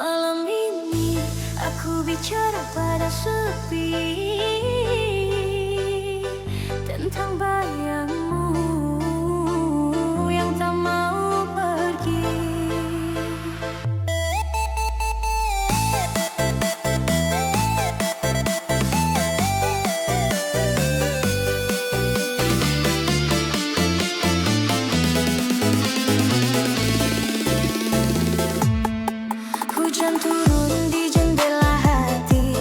Malam ini aku bicara pada sepi tentang bayangmu yang tak mau pergi. Hujan turun di jendela hati,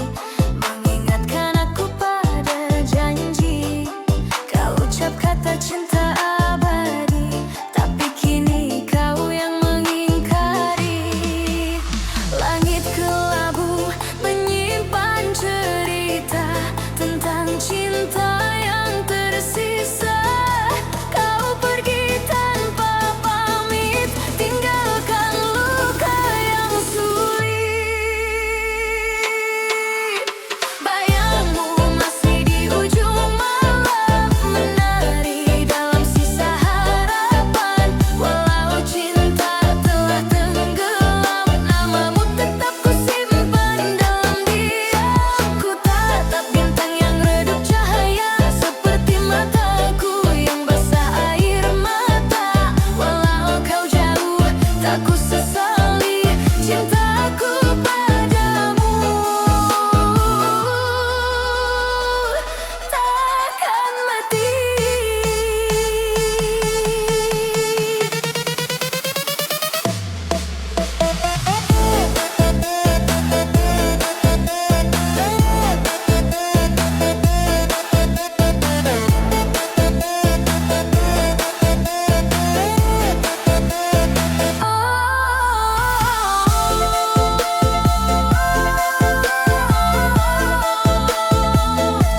mengingatkan aku pada janji. Kau ucap kata cinta abadi, tapi kini kau yang mengingkari. Langit kelabu menyimpan cerita tentang cinta yang tersisa. Kau pergi tanpa pamit, tinggalkan luka yang sulit. Bayangmu masih di ujung malam, menari dalam sisa harapan. Walau cinta telah tenggelam, namamu tetap ku simpan dalam diam. Ku tatap bintang yang redup cahaya, seperti mataku yang basah air mata. Walau kau jauh, tak ku sesali cintaku padamu. Takkan mati.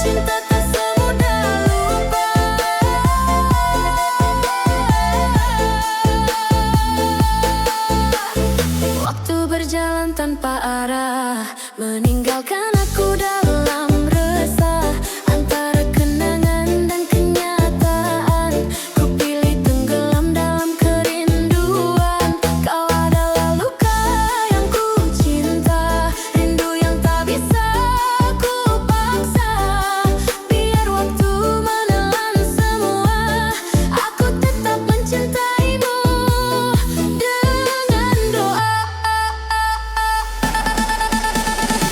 Cinta tak semudah lupa. Waktu berjalan tanpa arah, meninggalkan aku dalam resah. Antara kenangan dan kenyataan, ku pilih tenggelam dalam kerinduan. Kau adalah luka yang ku cinta, rindu yang tak bisa ku paksa. Biar waktu menelan semua, aku tetap mencintaimu dengan doa.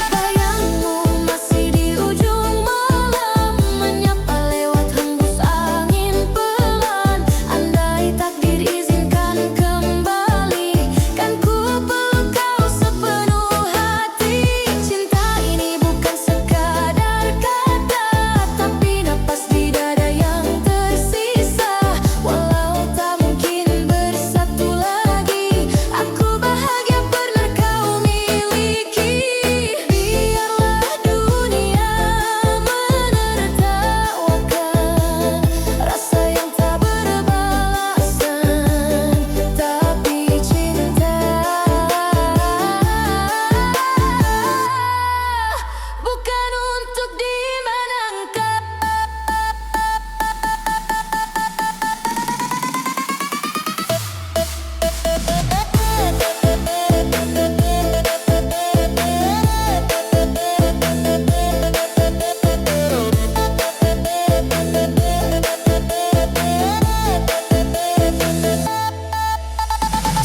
Bayangmu masih di ujung malam, menyapa lewat hembus angin pelan. Andai takdir izinkan kembali, kan ku peluk kau sepenuh hati. Cinta ini bukan sekadar kata, tapi napas di dada yang tersisa. Walau tak mungkin bersatu lagi, aku bahagia pernah kau miliki. Biarlah dunia menertawakan rasa yang tak berbalasan, tapi cinta bukan untuk dimenangkan.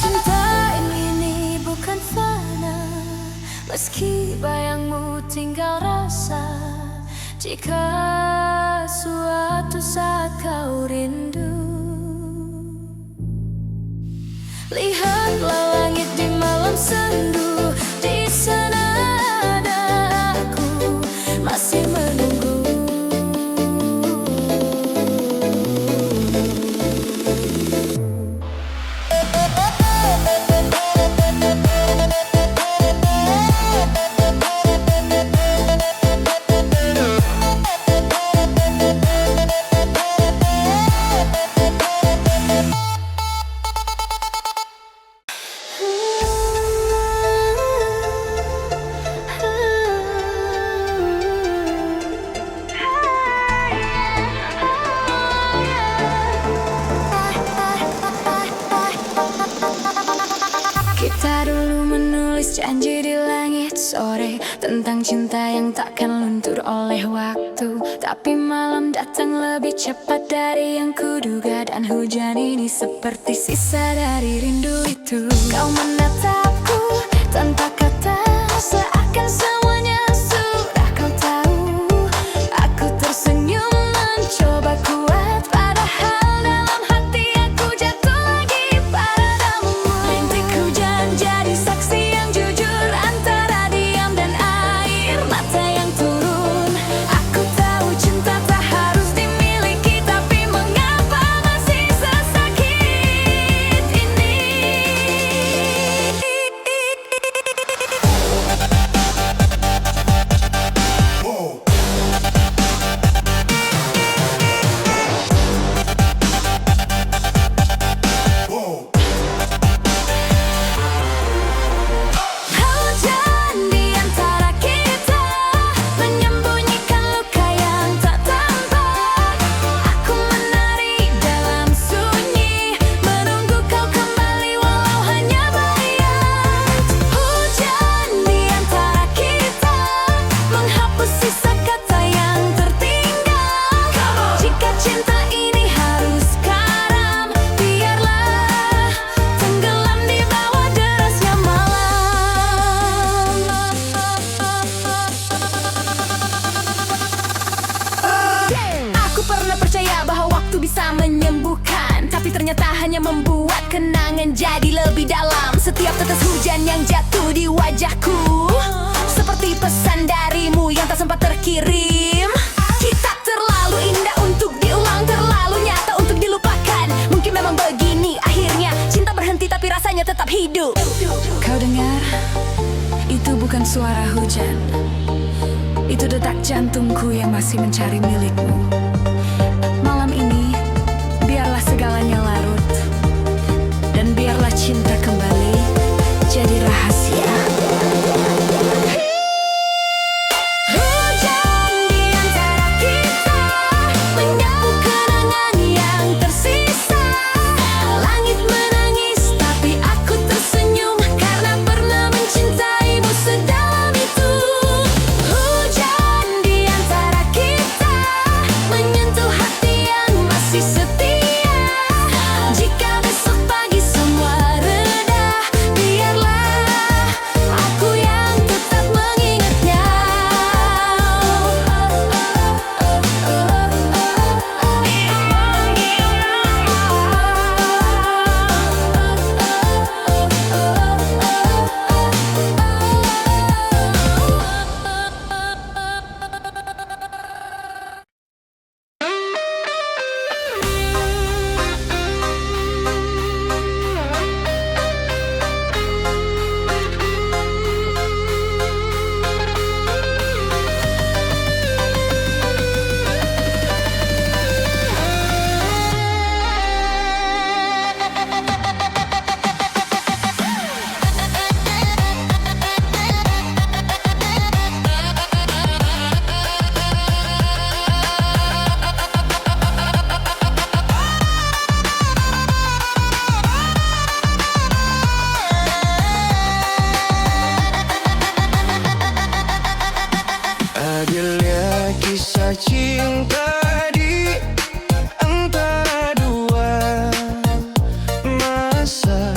Cinta ini bukan fana, meski bayangmu tinggal rasa. Jika suatu saat kau rindu, lihatlah langit di malam sendu. Di sana ada aku, masih menunggu. Janji di langit sore tentang cinta yang takkan luntur oleh waktu. Tapi malam datang lebih cepat dari yang kuduga, dan hujan ini seperti sisa dari rindu itu. Kau menatapku tanpa kata, seakan semuanya sudah kau tahu. Aku tersenyum mencoba kuat, padahal dalam hati aku jatuh lagi padamu. Rintik hujan jadi saksi yang jujur antara diam dan air mata yang turun. Aku tahu cinta tak harus dimiliki, tapi mengapa masih sesakit ini? Hujan di antara kita menyembunyikan luka yang tak tampak. Aku menari dalam sunyi, menunggu kau kembali walau hanya bayang. Hujan di antara kita menghapus sisa kata yang tertinggal. Jika cinta ini harus karam, biarlah tenggelam di bawah derasnya malam. Aku pernah percaya bahwa waktu bisa menyembuhkan, tapi ternyata hanya membuat kenangan jadi lebih dalam. Setiap tetes hujan yang jatuh di wajahku seperti pesan darimu yang tak sempat terkirim. Kita terlalu indah untuk diulang, terlalu nyata untuk dilupakan. Mungkin memang begini akhirnya, cinta berhenti tapi rasanya tetap hidup. Kau dengar? Itu bukan suara hujan, itu detak jantungku yang masih mencari milikmu. Malam ini, biarlah segalanya larut, dan biarlah cinta kembali jadi rahasia. Hujan di antara kita menyapu kenangan yang tersisa. Langit menangis tapi aku tersenyum karena pernah mencintaimu sedalam itu. Hujan di antara kita menyentuh hati yang masih setia. Jika besok pagi semua reda, biarlah aku yang tetap mengingatnya. Adilnya kisah cinta di antara dua masa.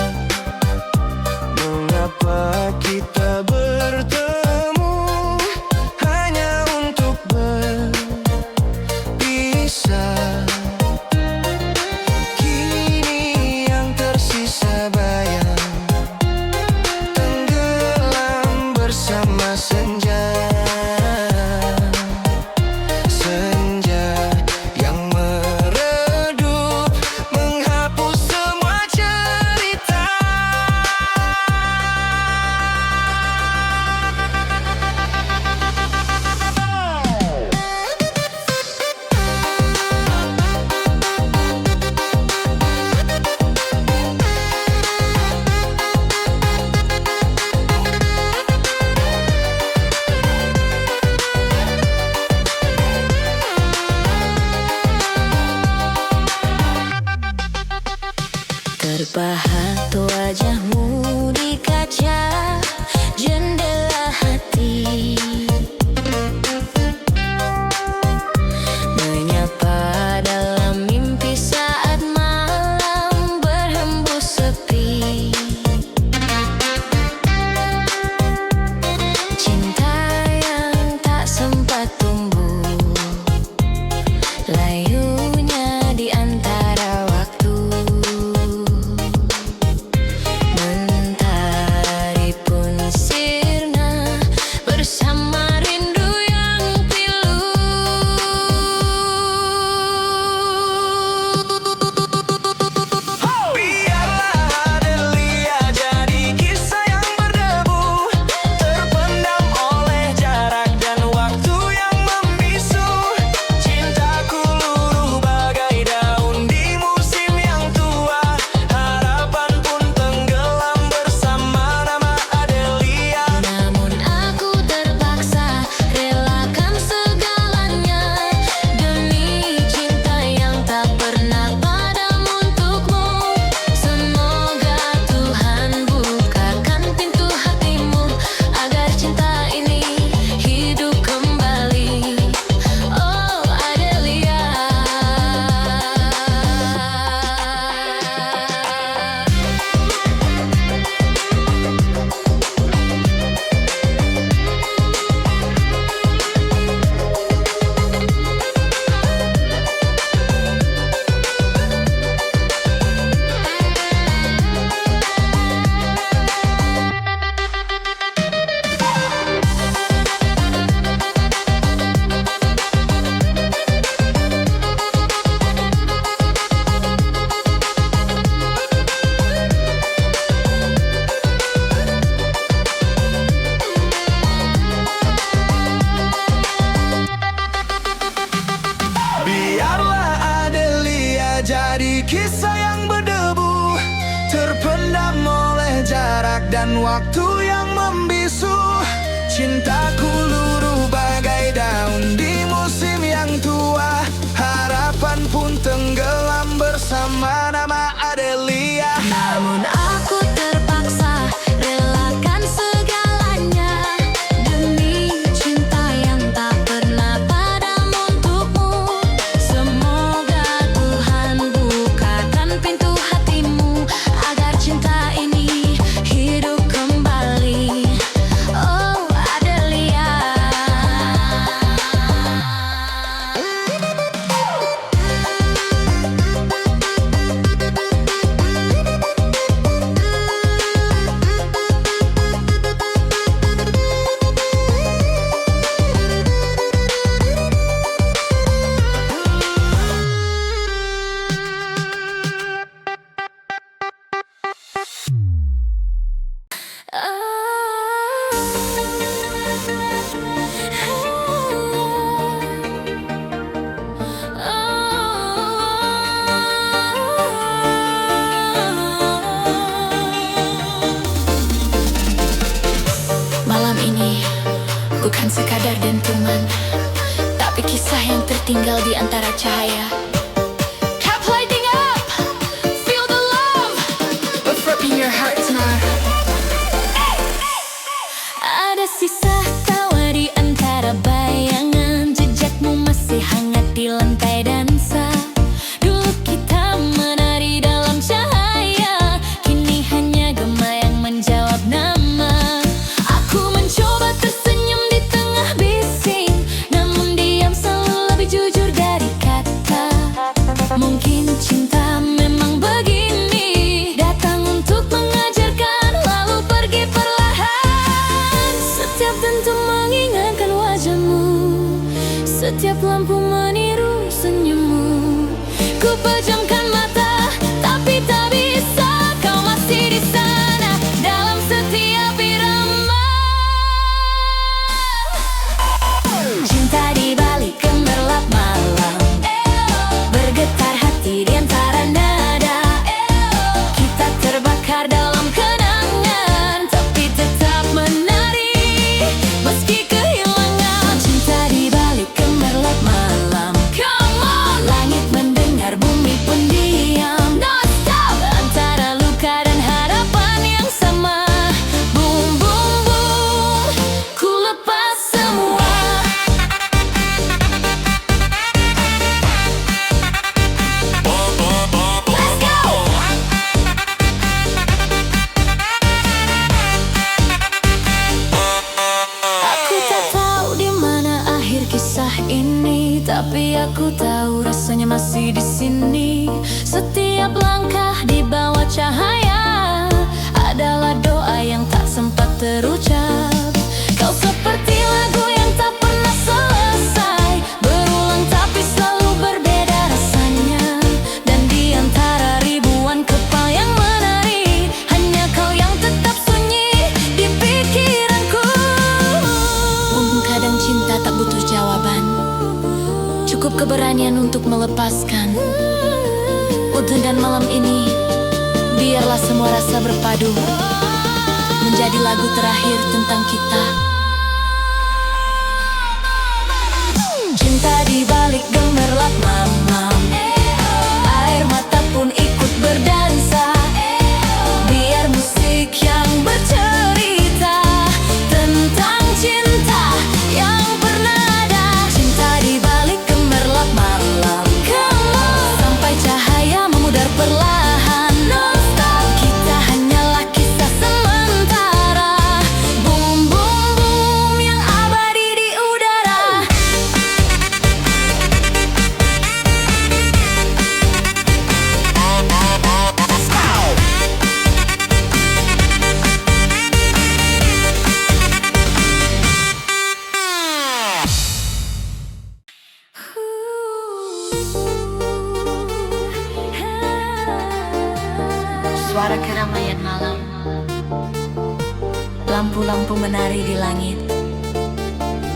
Mengapa kita bertemu hanya untuk berpisah? Kini yang tersisa bayang tenggelam bersama senja. Senja yang meredup menghapus semua cerita. Terpahat wajahmu di kaca, dan waktu yang membisu. Cintaku luruh bagai daun di musim yang tua. Harapan pun tenggelam bersama nama Adelia. Namun aku terpaksa relakan segalanya demi cinta yang tak pernah padam untukmu. Semoga Tuhan bukakan pintu hatimu agar cinta ini hidup kembali. Oh Adelia. Malam ini bukan sekadar dentuman, tapi kisah yang tertinggal di antara cahaya. Keep lighting up, feel the love, but in your heart tonight. Ada sisa tawa di antara bayangan, jejakmu masih hangat di lantai dansa. Dulu kita menari dalam cahaya, kini hanya gema yang menjawab nama. Aku mencoba tersenyum di tengah bising, namun diam selalu lebih jujur dari kata. Mungkin cinta memang begini, datang untuk mengajarkan lalu pergi perlahan. Setiap dentum mengingatkan wajahmu, setiap lampu meniru senyummu. Ku pejamkan mata, tapi tak bisa, kau masih di sana dalam setiap irama. Cinta di balik gemerlap malam, bergetar hati di antara nada. Kita terbakar dalam kenangan, tapi tetap menari meski kehilangan. Cinta di balik gemerlap malam, come on. Langit mendengar, bumi pun diam. No stop, antara luka dan harapan yang sama. Boom boom boom, ku lepas semua. Let's go. Aku tak tahu di mana akhir kisah ini, tapi aku tahu rasanya masih di sini. Setiap langkah di bawah cahaya adalah doa yang tak sempat terucap. Kau seperti lagu yang tak pernah selesai, berulang tapi selalu berbeda rasanya. Dan di antara ribuan kepala yang menari, hanya kau yang tetap sunyi di pikiranku. Mungkin kadang cinta tak butuh jawaban, cukup keberanian untuk melepaskan. Untuk dan malam ini, biarlah semua rasa berpadu menjadi lagu terakhir tentang kita. Cinta di balik gemerlap malam, air mata pun ikut berdansa. Biar musik yang bercerita tentang cinta yang pernah ada. Cinta di balik gemerlap malam, come on. Sampai cahaya memudar perlahan, no stop. Kita hanyalah kisah sementara. Boom boom boom yang abadi di udara. Let's go. Suara keramaian malam, lampu-lampu menari di langit.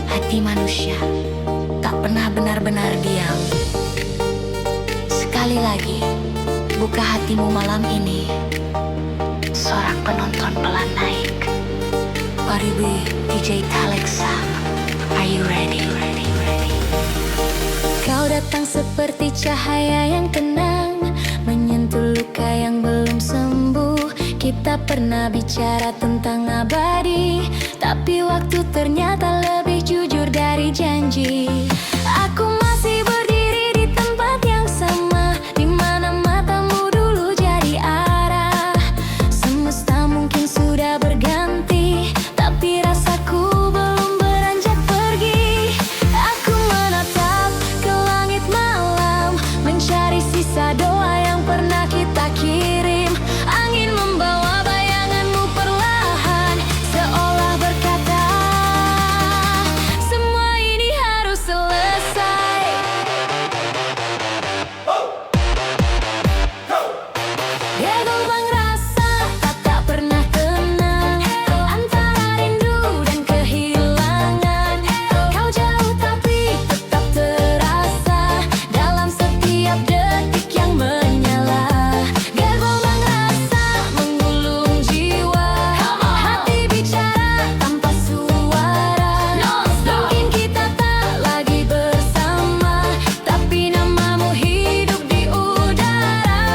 Hati manusia tak pernah benar-benar diam. Sekali lagi, buka hatimu malam ini. Sorak penonton pelan naik. Waribi, DJ Talexa. Are you ready? Kau datang seperti cahaya yang tenang, menyentuh luka yang belum sembuh. Kita pernah bicara tentang abadi, tapi waktu ternyata lebih jujur dari janji. Aku masih berdiri di tempat yang sama, di mana matamu dulu jadi arah. Semesta mungkin sudah berganti, tapi rasaku belum beranjak pergi. Aku menatap ke langit malam, mencari sisa doa yang pernah kita kirim. Angin membawa bayanganmu perlahan, seolah berkata, semua ini harus selesai. Ya gelombang rasa tak pernah tenang, antara rindu dan kehilangan. Kau jauh tapi tetap terasa dalam setiap detik yang menyala. Gelombang rasa menggulung jiwa, hati bicara tanpa suara. Mungkin kita tak lagi bersama, tapi namamu hidup di udara.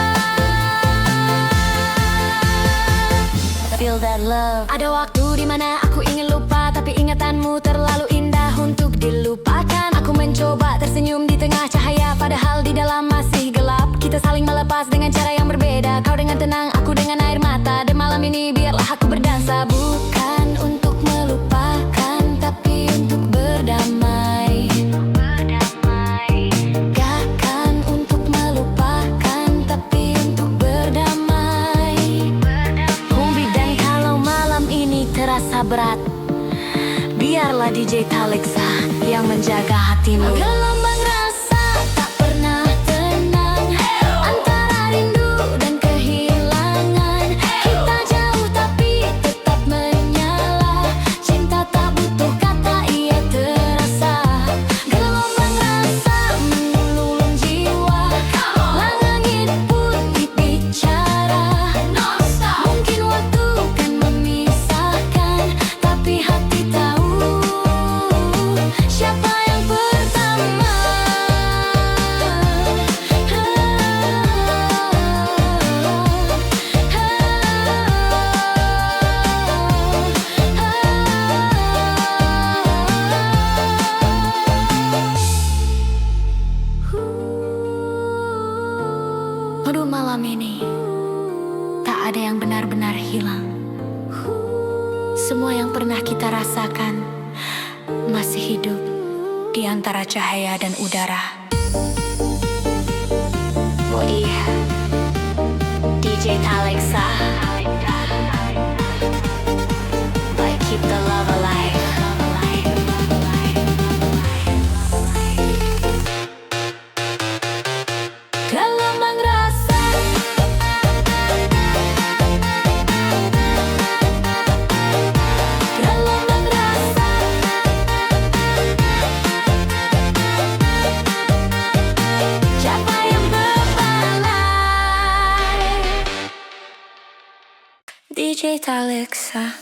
Feel that love. Ada waktu di mana aku ingin lupa, tapi ingatanmu terlalu indah untuk dilupakan. Aku mencoba tersenyum di tengah cahaya, padahal di dalam masih gelap. Kita saling melepas dengan cara yang berbeda, kau dengan tenang, aku dengan air mata. Dan malam ini biarlah aku berdansa, bukan untuk melupakan, tapi untuk berdamai. Gakkan untuk melupakan, tapi untuk berdamai. Dan kalau malam ini terasa berat, biarlah DJ Talexa yang menjaga hatimu. Gelombang rasa tak pernah tenang, antara rindu dan kehilangan. Kita jauh tapi tetap menyala, cinta tak butuh kata, ia terasa. Gelombang rasa menggulung jiwa, langit putih bicara. Mungkin waktu kan memisahkan, tapi hati tahu siapa yang pertama. Aduh, malam ini tak ada yang benar-benar hilang. Semua yang pernah kita rasakan masih hidup di antara cahaya dan udara. Oh iya, DJ Talexa, like keep the love alive. Gelombang rasa, gelombang rasa. Siapa yang berdamai? DJ Talexa.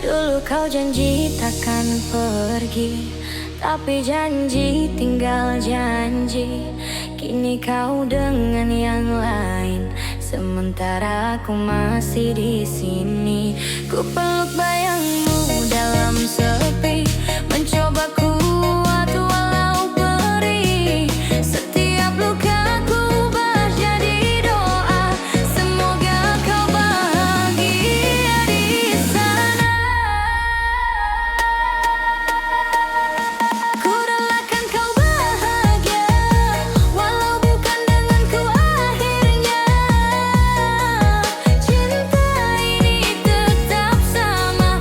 Dulu kau janji takkan pergi, tapi janji tinggal janji. Kini kau dengan yang lain, sementara aku masih di sini. Ku peluk bayangmu dalam sepi, mencoba kuat walau perih. Setiap lukaku ubah jadi doa, semoga kau bahagia di sana. Ku relakan kau bahagia, walau bukan denganku akhirnya. Cinta ini tetap sama,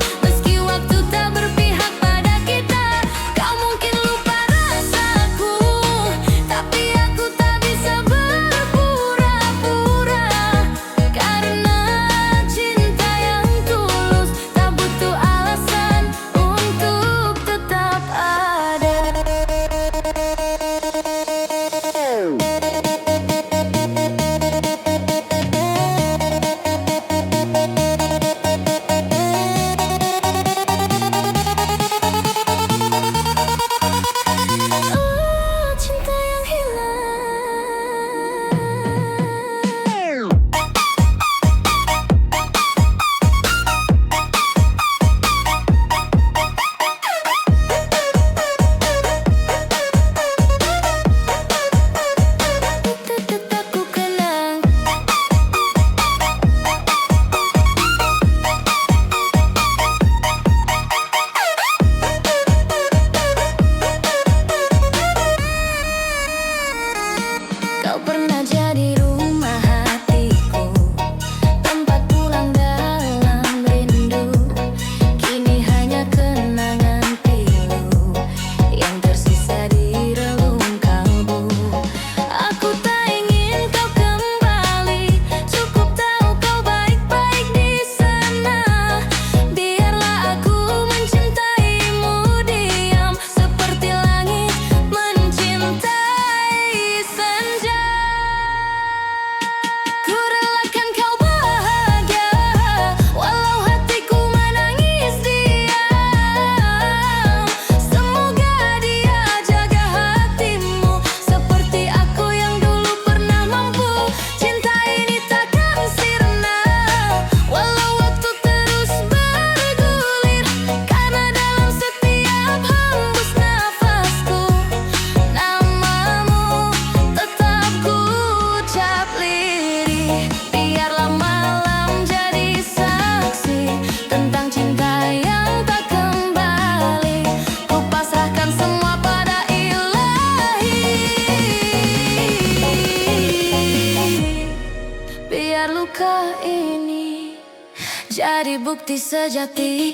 bukti sejati.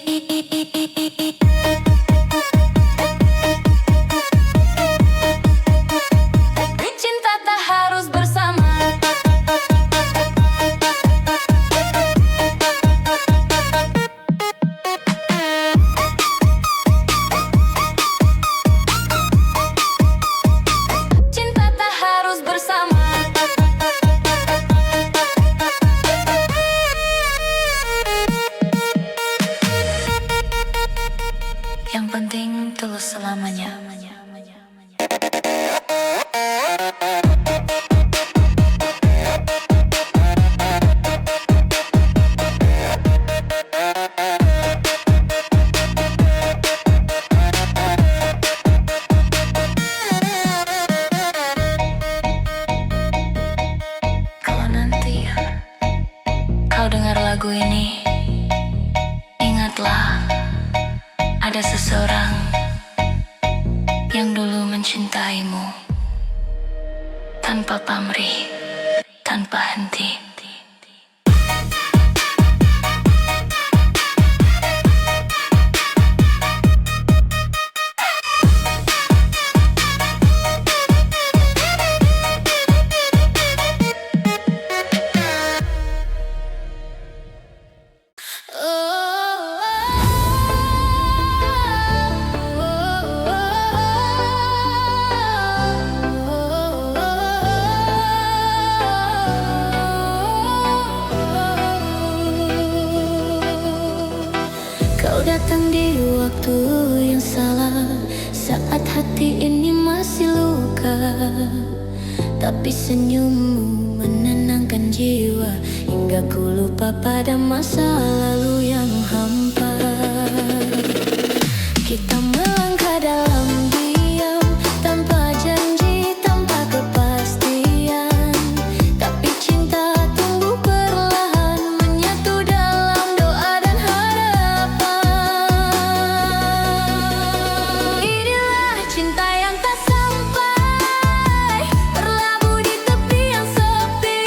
Cinta tak harus bersama. Cinta tak harus bersama. Yang penting tulus selamanya. Kalau nanti kau dengar lagu ini, ingatlah ada seseorang yang dulu mencintaimu tanpa pamrih, tanpa henti. Kau datang di waktu yang salah, saat hati ini masih luka. Tapi senyummu menenangkan jiwa, hingga ku lupa pada masa lalu yang hampa. Kita melangkah dalam diam, tanpa janji, tanpa kepastian. Tapi cinta tumbuh perlahan, menyatu dalam doa dan harapan. Inilah cinta yang tak sampai, berlabuh di tepi yang sepi.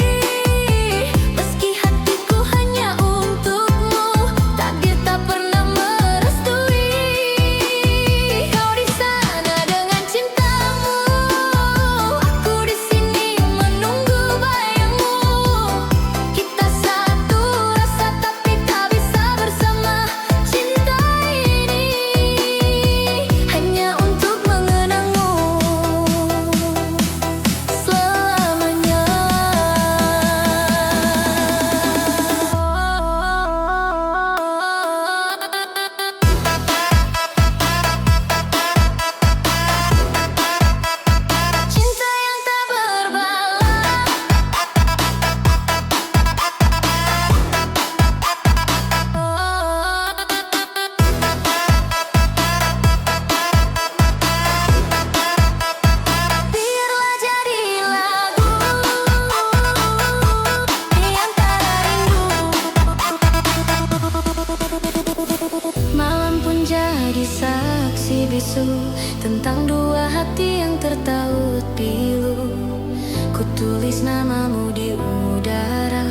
Meski hatiku hanya untukmu, takdir tak pernah merestui. Kau di sana dengan cintamu, aku di sini menunggu bayangmu. Kita satu rasa tapi tak bisa bersama. Cinta ini hanya untuk mengenangmu selamanya. Cinta yang tak berbalas. Biarlah jadi lagu di antara rindu. Malam pun jadi saksi bisu tentang dua hati yang tertaut pilu. Ku tulis namamu di udara,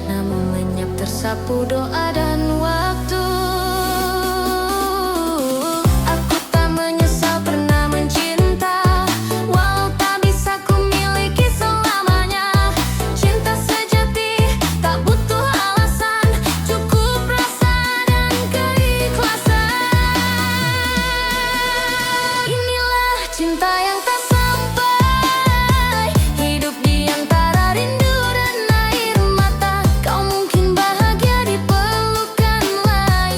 namun lenyap tersapu doa dan waktu. Aku tak menyesal pernah mencinta, walau tak bisa ku miliki selamanya. Cinta sejati tak butuh alasan, cukup rasa dan keikhlasan. Inilah cinta yang tak sampai, hidup di antara rindu dan air mata. Kau mungkin bahagia di pelukan lain,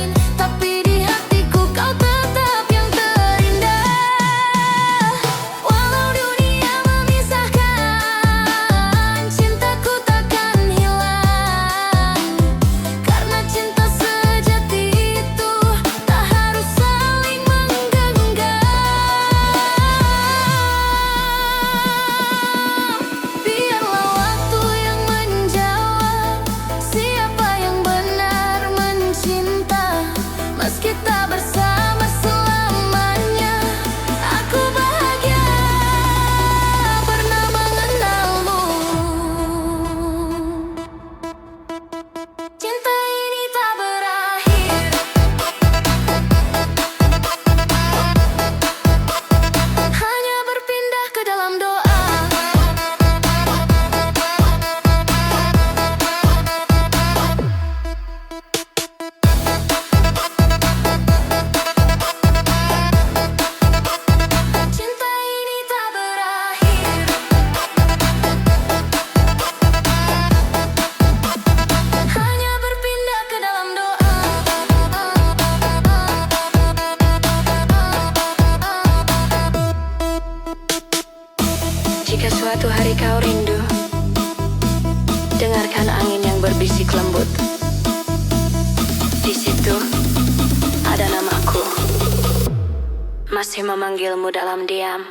Dengarkan angin yang berbisik lembut. Di situ ada namaku, masih memanggilmu dalam diam.